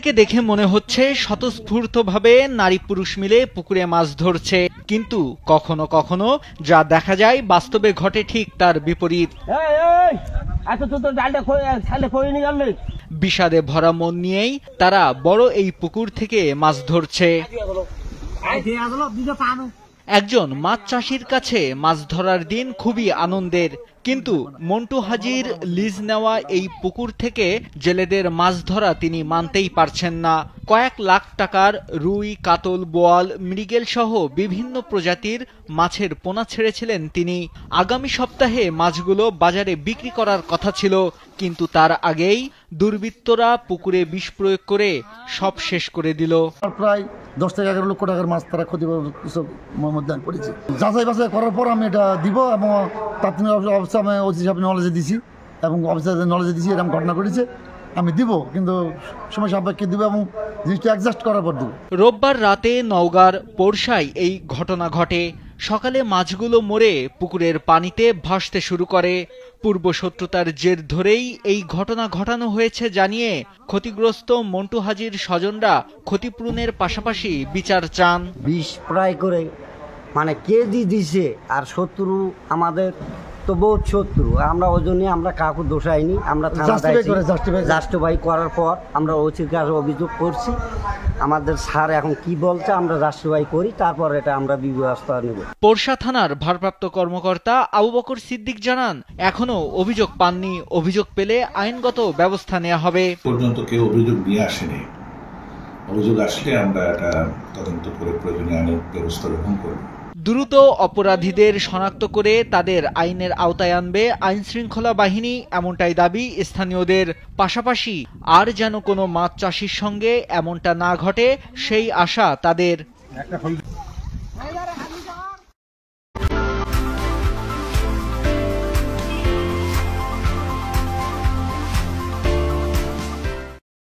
পুকুরটিকে দেখে মনে হচ্ছে স্বতঃস্ফূর্তভাবে নারী পুরুষ মিলে পুকুরে মাছ ধরছে, কিন্তু কখনো কখনো যা দেখা যায় বাস্তবে ঘটে ঠিক তার বিপরীত। বিষাদে ভরা মন নিয়েই তারা বড় এই পুকুর থেকে মাছ ধরছে। একজন মাছ চাষির কাছে মাছ ধরার দিন খুবই আনন্দের, কিন্তু মন্টু হাজির লিজ নেওয়া এই পুকুর থেকে জেলেদের মাছ ধরা তিনি মানতেই পারছেন না। কয়েক লাখ টাকার রুই, কাতল, বোয়াল, মৃগেল সহ বিভিন্ন প্রজাতির মাছের পোনা ছেড়েছিলেন তিনি। আগামী সপ্তাহে মাছগুলো বাজারে বিক্রি করার কথা ছিল, কিন্তু তার আগেই দুর্বৃত্তরা পুকুরে বিষ প্রয়োগ করে সব শেষ করে দিল। প্রায় 10 থেকে 11 লক্ষ টাকার মাছ তারা ক্ষতিগ্রস্ত মধ্যে পড়েছে। যাচাই বাছাই করার পর আমি এটা দিব এবং তাৎক্ষণিক অবস্থা আমি ওসি সাহেব নলেজে দিছি এবং অফিসারদের নলেজে দিছি এরকম ঘটনা ঘটেছে, আমি দিব, কিন্তু সময় সাপেক্ষে দিব এবং জিনিসটা অ্যাডজাস্ট করার পর দিব। রোববার রাতে নওগাঁর পোরশায় এই ঘটনা ঘটে। সকালে মাছগুলো মরে পুকুরের পানিতে ভাসতে শুরু করে। পূর্ব শত্রুতার জের ধরেই এই ঘটনা ঘটানো হয়েছে জানিয়ে ক্ষতিগ্রস্ত মন্টু হাজির স্বজনরা ক্ষতিপূরণের পাশাপাশি বিচার চান। বিষ প্রয়োগ করে মানে কে দিছে, আর শত্রু আমাদের তো বহুত শত্রু, আমরা ওই জন্য আমরা কাউকে দোষাইনি। আমরা জাস্টিফাই করার পর আমরা ওসির কাছে অভিযোগ করছি, আমাদের স্যার এখন কি বলছে আমরা জাস্টিফাই করি, তারপর এটা আমরা ব্যবস্থা নেব। পোরশা থানার ভারপ্রাপ্ত কর্মকর্তা আবু বকর সিদ্দিক জানান, এখনো অভিযোগ পাননি, অভিযোগ পেলে আইনগত ব্যবস্থা নেওয়া হবে। পর্যন্ত কেউ অভিযোগ নিয়ে আসেনি, অভিযোগ আসলে আমরা এটা তদন্ত করে প্রয়োজনীয় আইনের ব্যবস্থা গ্রহণ করব। দ্রুত অপরাধীদের শনাক্ত করে তাদের আইনের আওতায় আনবে আইন শৃঙ্খলা বাহিনী, এমনটাই দাবি স্থানীয়দের। পাশাপাশি আর যেন কোনো মাছ চাষির সঙ্গে এমনটা না ঘটে সেই আশা তাদের।